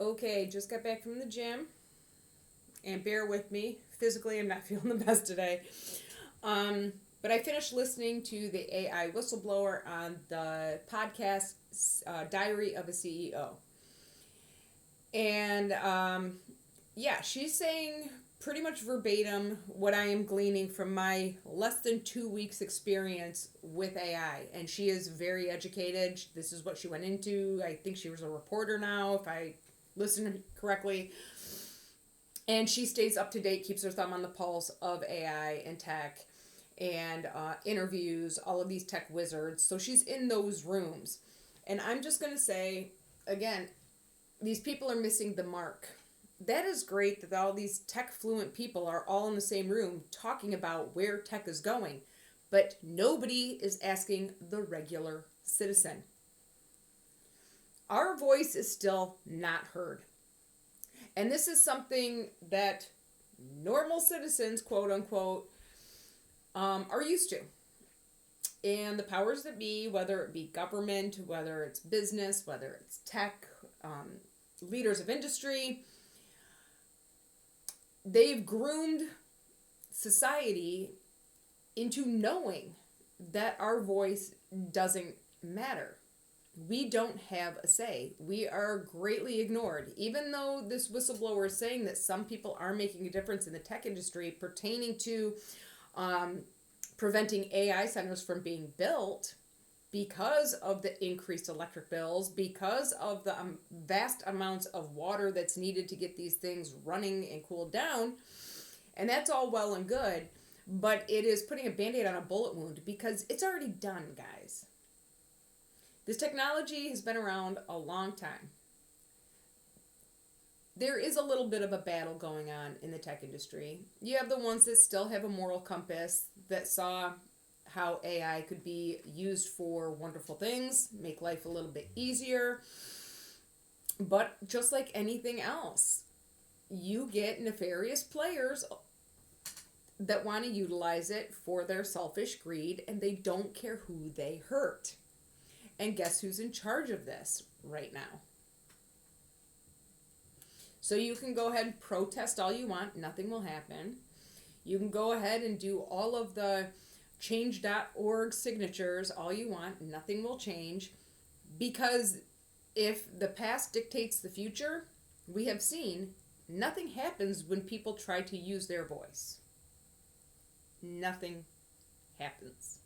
Okay, just got back from the gym, and bear with me. Physically, I'm not feeling the best today. But I finished listening to the AI whistleblower on the podcast Diary of a CEO. And yeah, she's saying pretty much verbatim what I am gleaning from my less than 2 weeks experience with AI. And she is very educated. This is what she went into. I think she was a reporter now, if I listened correctly. And she stays up to date, keeps her thumb on the pulse of AI and tech, and interviews all of these tech wizards. So she's in those rooms. And I'm just going to say, again, these people are missing the mark. That is great that all these tech fluent people are all in the same room talking about where tech is going, but nobody is asking the regular citizen. Our voice is still not heard. And this is something that normal citizens, quote unquote, are used to. And the powers that be, whether it be government, whether it's business, whether it's tech, leaders of industry, they've groomed society into knowing that our voice doesn't matter. We don't have a say. We are greatly ignored. Even though this whistleblower is saying that some people are making a difference in the tech industry pertaining to preventing AI centers from being built because of the increased electric bills, because of the vast amounts of water that's needed to get these things running and cooled down. And that's all well and good, but it is putting a Band-Aid on a bullet wound because it's already done, guys. This technology has been around a long time. There is a little bit of a battle going on in the tech industry. You have the ones that still have a moral compass, that saw how AI could be used for wonderful things, make life a little bit easier. But just like anything else, you get nefarious players that want to utilize it for their selfish greed, and they don't care who they hurt. And guess who's in charge of this right now? So you can go ahead and protest all you want. Nothing will happen. You can go ahead and do all of the change.org signatures all you want. Nothing will change. Because if the past dictates the future, we have seen nothing happens when people try to use their voice. Nothing happens.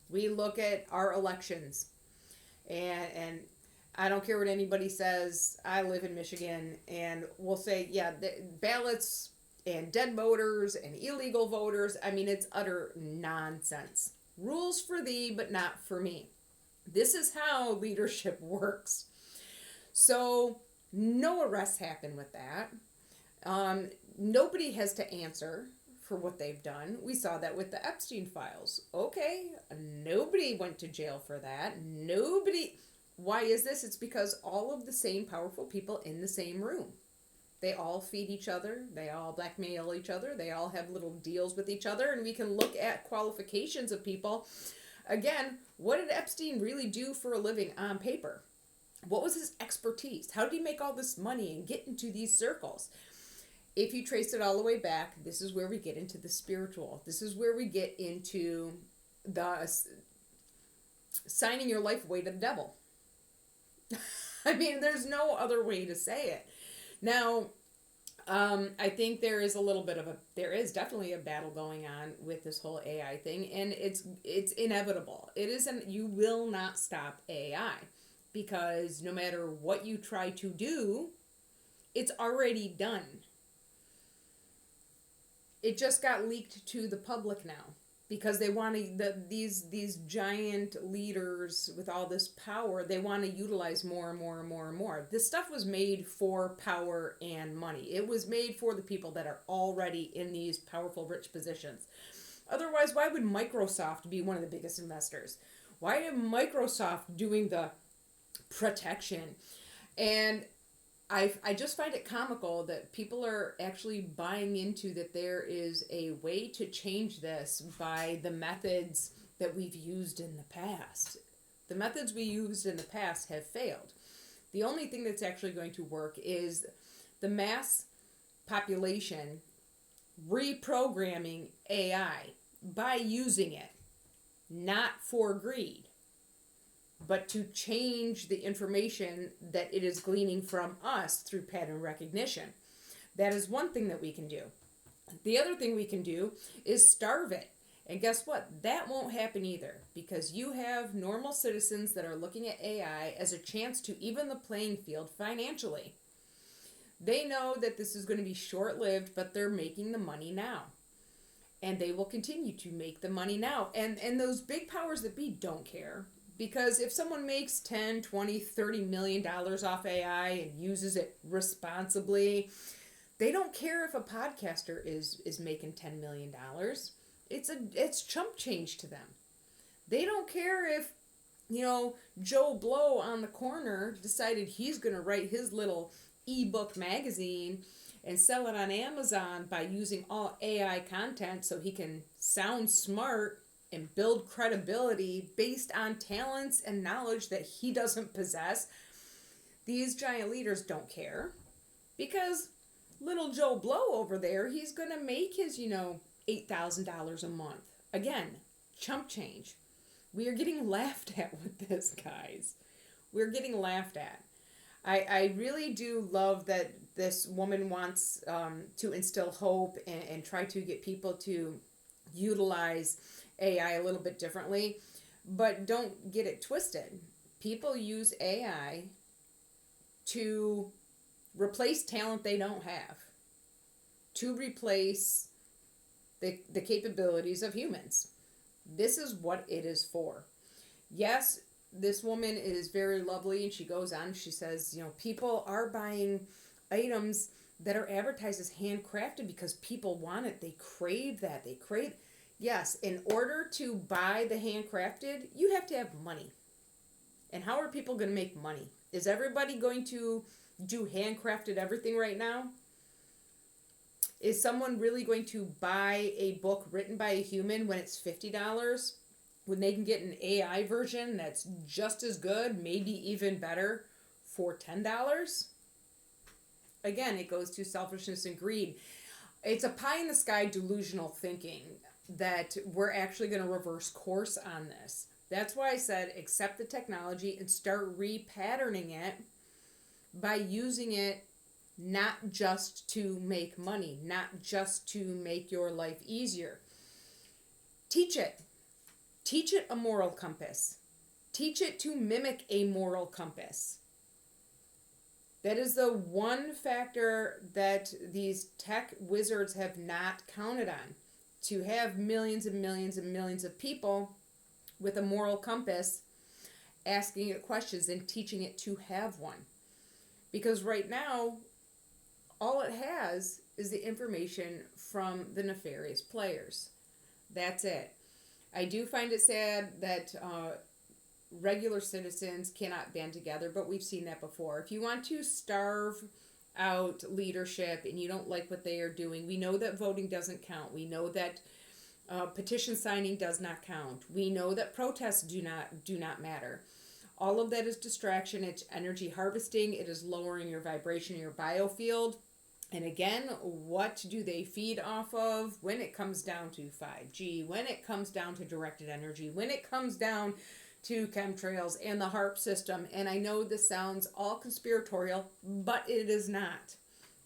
We look at our elections, and I don't care what anybody says. I live in Michigan, and we'll say, yeah, the ballots and dead voters and illegal voters. I mean, it's utter nonsense. Rules for thee, but not for me. This is how leadership works. So no arrests happen with that. Nobody has to answer for what they've done. We saw that with the Epstein files. Okay, nobody went to jail for that. Nobody. Why is this? It's because all of the same powerful people in the same room. They all feed each other. They all blackmail each other. They all have little deals with each other. And we can look at qualifications of people. Again, what did Epstein really do for a living on paper? What was his expertise? How did he make all this money and get into these circles? If you trace it all the way back, this is where we get into the spiritual. This is where we get into the signing your life away to the devil. I mean, there's no other way to say it. Now, I think there is definitely a battle going on with this whole AI thing, and it's inevitable. You will not stop AI, because no matter what you try to do, it's already done. It just got leaked to the public now because they want these giant leaders with all this power. They want to utilize more and more and more and more. This stuff was made for power and money. It was made for the people that are already in these powerful, rich positions. Otherwise, why would Microsoft be one of the biggest investors? Why is Microsoft doing the protection? And I just find it comical that people are actually buying into that there is a way to change this by the methods that we've used in the past. The methods we used in the past have failed. The only thing that's actually going to work is the mass population reprogramming AI by using it, not for greed, but to change the information that it is gleaning from us through pattern recognition. That is one thing that we can do. The other thing we can do is starve it. And guess what? That won't happen either, because you have normal citizens that are looking at AI as a chance to even the playing field financially. They know that this is going to be short-lived, but they're making the money now. And they will continue to make the money now. And those big powers that be don't care. Because if someone makes 10, 20, 30 million dollars off AI and uses it responsibly, they don't care if a podcaster is making $10 million. It's chump change to them. They don't care if, Joe Blow on the corner decided he's going to write his little ebook magazine and sell it on Amazon by using all AI content so he can sound smart and build credibility based on talents and knowledge that he doesn't possess. These giant leaders don't care, because little Joe Blow over there, he's going to make his, $8,000 a month. Again, chump change. We are getting laughed at with this, guys. We're getting laughed at. I really do love that this woman wants to instill hope and try to get people to utilize AI a little bit differently, but don't get it twisted. People use AI to replace talent they don't have, to replace the capabilities of humans. This is what it is for. Yes, this woman is very lovely, and she goes on, she says, people are buying items that are advertised as handcrafted because people want it. They crave that. Yes, in order to buy the handcrafted, you have to have money. And how are people going to make money? Is everybody going to do handcrafted everything right now? Is someone really going to buy a book written by a human when it's $50? When they can get an AI version that's just as good, maybe even better, for $10? Again, it goes to selfishness and greed. It's a pie-in-the-sky delusional thinking that we're actually going to reverse course on this. That's why I said accept the technology and start repatterning it by using it not just to make money, not just to make your life easier. Teach it. Teach it a moral compass. Teach it to mimic a moral compass. That is the one factor that these tech wizards have not counted on. To have millions and millions and millions of people with a moral compass asking it questions and teaching it to have one. Because right now, all it has is the information from the nefarious players. That's it. I do find it sad that regular citizens cannot band together, but we've seen that before. If you want to starve out leadership and you don't like what they are doing, we know that voting doesn't count. We know that petition signing does not count. We know that protests do not matter. All of that is distraction. It's energy harvesting. It is lowering your vibration in your biofield. And again, what do they feed off of when it comes down to 5G, when it comes down to directed energy, when it comes down to chemtrails and the HARP system? And I know this sounds all conspiratorial, but it is not.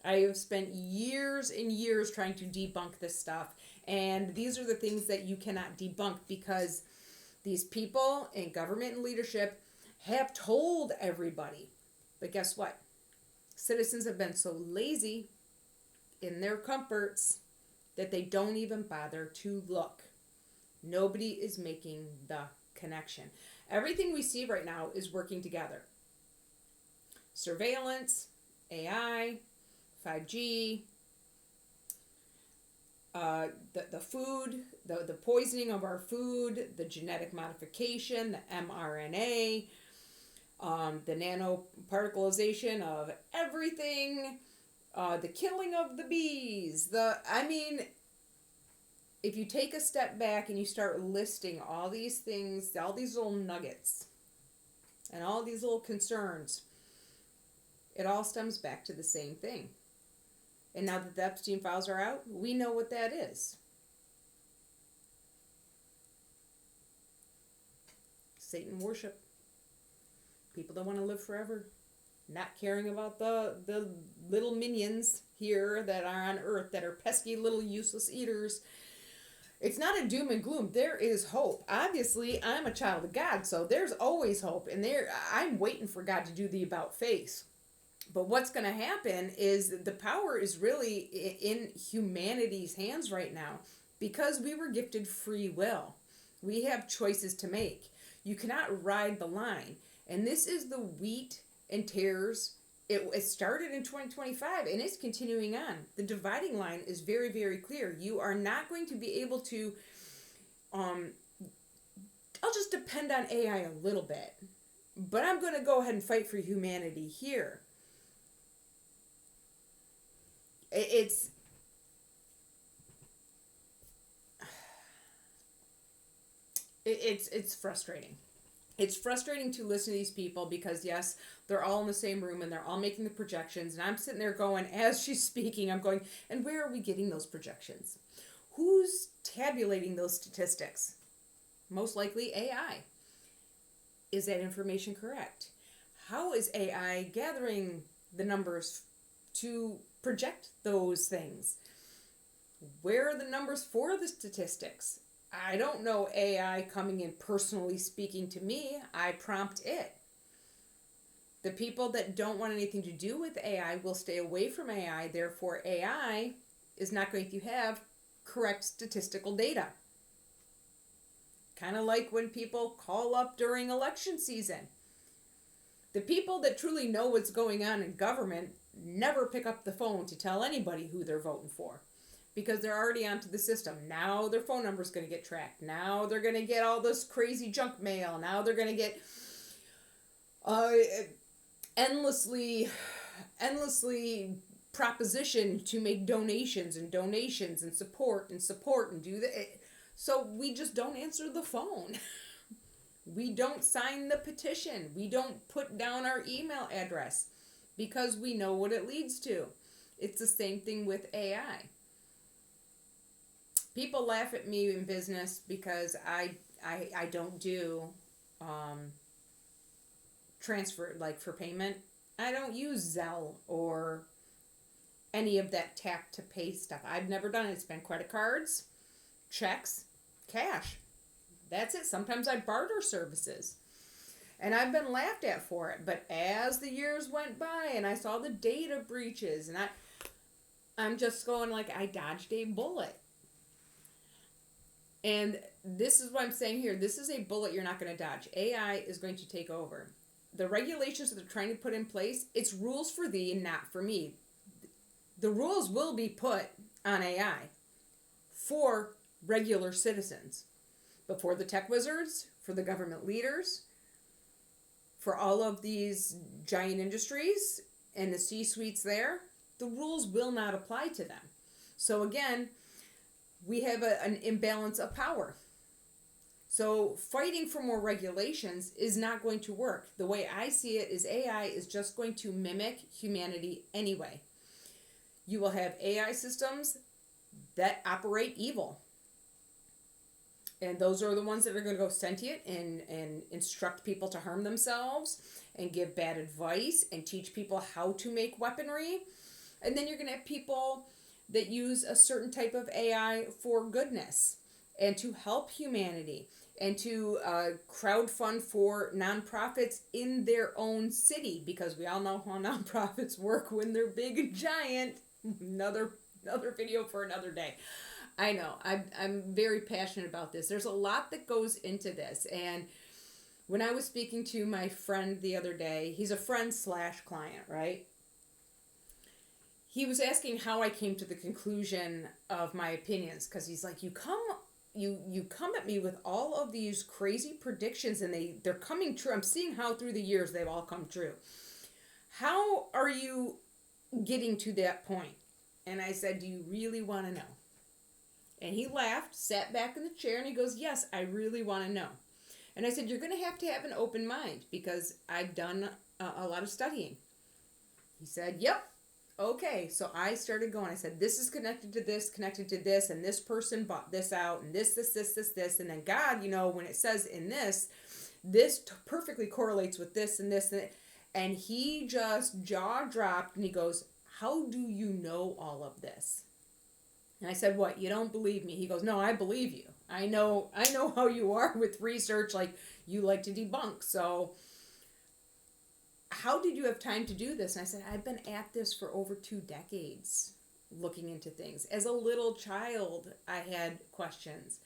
I have spent years and years trying to debunk this stuff. And these are the things that you cannot debunk, because these people in government and leadership have told everybody. But guess what? Citizens have been so lazy in their comforts that they don't even bother to look. Nobody is making the connection. Everything we see right now is working together. Surveillance, AI, 5G, the food, the poisoning of our food, the genetic modification, the mRNA, the nanoparticleization of everything, the killing of the bees. If you take a step back and you start listing all these things, all these little nuggets, and all these little concerns, It all stems back to the same thing. And now that the Epstein files are out, we know what that is. Satan worship. People don't want to live forever. Not caring about the little minions here that are on earth that are pesky little useless eaters. It's not a doom and gloom. There is hope. Obviously, I'm a child of God, so there's always hope. And I'm waiting for God to do the about face. But what's going to happen is the power is really in humanity's hands right now because we were gifted free will. We have choices to make. You cannot ride the line. And this is the wheat and tares. It started in 2025 and it's continuing on. The dividing line is very, very clear. You are not going to be able to, I'll just depend on AI a little bit. But I'm going to go ahead and fight for humanity here. It's frustrating. It's frustrating to listen to these people because, yes, they're all in the same room and they're all making the projections. And I'm sitting there going, as she's speaking, I'm going, and where are we getting those projections? Who's tabulating those statistics? Most likely AI. Is that information correct? How is AI gathering the numbers to project those things? Where are the numbers for the statistics? I don't know AI coming in personally speaking to me. I prompt it. The people that don't want anything to do with AI will stay away from AI. Therefore, AI is not going to have correct statistical data. Kind of like when people call up during election season. The people that truly know what's going on in government never pick up the phone to tell anybody who they're voting for. Because they're already onto the system. Now their phone number is going to get tracked. Now they're going to get all this crazy junk mail. Now they're going to get endlessly proposition to make donations and support and do that. So we just don't answer the phone. We don't sign the petition. We don't put down our email address because we know what it leads to. It's the same thing with AI. People laugh at me in business because I don't do transfer, like for payment. I don't use Zelle or any of that tap to pay stuff. I've never done it. It's been credit cards, checks, cash. That's it. Sometimes I barter services. And I've been laughed at for it. But as the years went by and I saw the data breaches, and I'm just going like, I dodged a bullet. And this is what I'm saying here. This is a bullet you're not going to dodge. AI is going to take over. The regulations that they're trying to put in place, it's rules for thee and not for me. The rules will be put on AI for regular citizens. But for the tech wizards, for the government leaders, for all of these giant industries and the C-suites there, the rules will not apply to them. So again, we have an imbalance of power. So fighting for more regulations is not going to work. The way I see it is AI is just going to mimic humanity anyway. You will have AI systems that operate evil. And those are the ones that are going to go sentient and instruct people to harm themselves and give bad advice and teach people how to make weaponry. And then you're going to have people that use a certain type of AI for goodness and to help humanity and to crowdfund for nonprofits in their own city, because we all know how nonprofits work when they're big and giant. Another video for another day. I know. I'm very passionate about this. There's a lot that goes into this. And when I was speaking to my friend the other day, he's a friend / client, right? He was asking how I came to the conclusion of my opinions, because he's like, you come at me with all of these crazy predictions and they're coming true. I'm seeing how through the years they've all come true. How are you getting to that point? And I said, do you really want to know? And he laughed, sat back in the chair, and he goes, yes, I really want to know. And I said, you're going to have an open mind, because I've done a lot of studying. He said, yep. Okay, so I started going. I said, this is connected to this, and this person bought this out, and this. And then God, when it says in this perfectly correlates with this and this. And he just jaw dropped and he goes, how do you know all of this? And I said, what, you don't believe me? He goes, no, I believe you. I know how you are with research, like you like to debunk. So how did you have time to do this? And I said, I've been at this for over 2 decades, looking into things. As a little child, I had questions.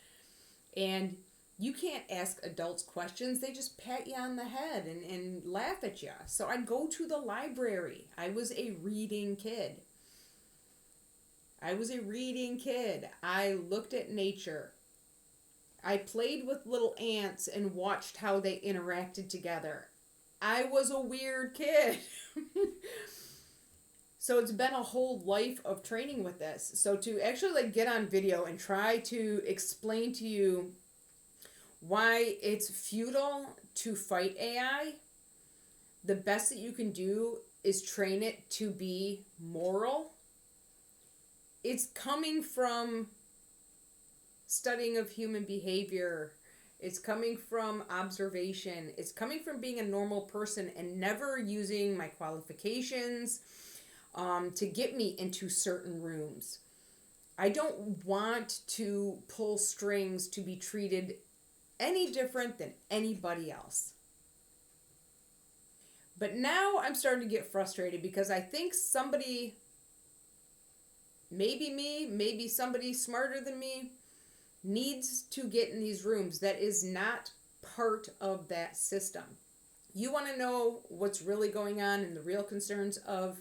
And you can't ask adults questions. They just pat you on the head and laugh at you. So I'd go to the library. I was a reading kid. I looked at nature. I played with little ants and watched how they interacted together. I was a weird kid. So it's been a whole life of training with this. So to actually get on video and try to explain to you why it's futile to fight AI, the best that you can do is train it to be moral. It's coming from studying of human behavior. It's coming from observation. It's coming from being a normal person and never using my qualifications to get me into certain rooms. I don't want to pull strings to be treated any different than anybody else. But now I'm starting to get frustrated because I think somebody, maybe me, maybe somebody smarter than me, needs to get in these rooms that is not part of that system. You want to know what's really going on and the real concerns of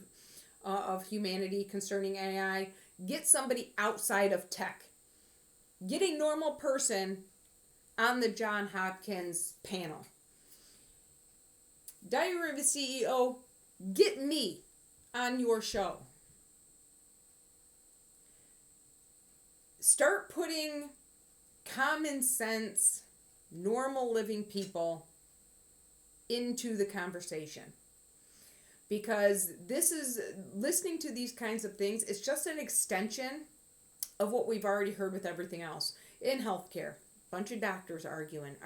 humanity concerning AI? Get somebody outside of tech. Get a normal person on the John Hopkins panel. Diary of a CEO, get me on your show. Start putting common sense, normal living people into the conversation. Because this is, listening to these kinds of things, it's just an extension of what we've already heard with everything else. In healthcare, bunch of doctors arguing.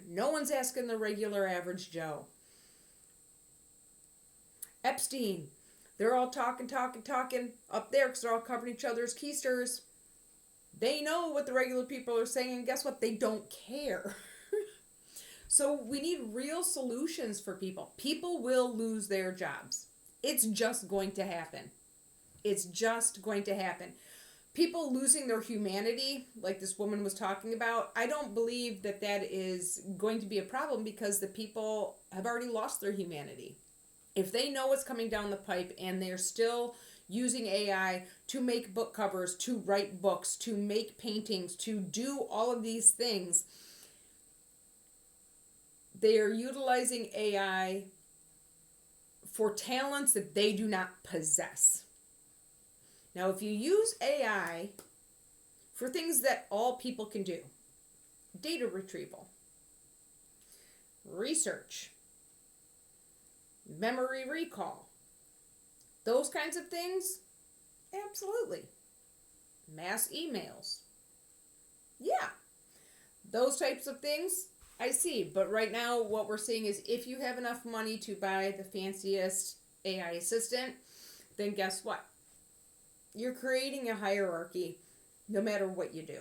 No one's asking the regular average Joe. Epstein, they're all talking up there because they're all covering each other's keisters. They know what the regular people are saying, and guess what? They don't care. So we need real solutions for people. People will lose their jobs. It's just going to happen. People losing their humanity, like this woman was talking about, I don't believe that is going to be a problem because the people have already lost their humanity. If they know what's coming down the pipe and they're still using AI to make book covers, to write books, to make paintings, to do all of these things, they are utilizing AI for talents that they do not possess. Now, if you use AI for things that all people can do, data retrieval, research, memory recall, those kinds of things, absolutely. Mass emails, yeah. Those types of things, I see. But right now, what we're seeing is if you have enough money to buy the fanciest AI assistant, then guess what? You're creating a hierarchy no matter what you do.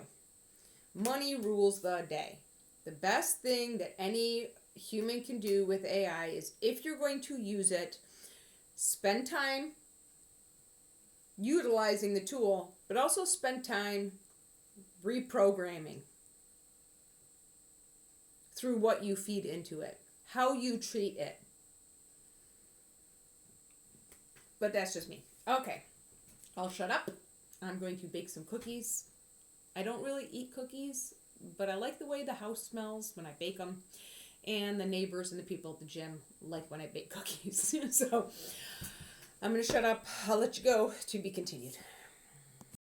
Money rules the day. The best thing that any human can do with AI is, if you're going to use it, spend time utilizing the tool, but also spend time reprogramming through what you feed into it, how you treat it. But that's just me. Okay, I'll shut up. I'm going to bake some cookies. I don't really eat cookies, but I like the way the house smells when I bake them. And the neighbors and the people at the gym like when I bake cookies. So I'm going to shut up. I'll let you go. To be continued.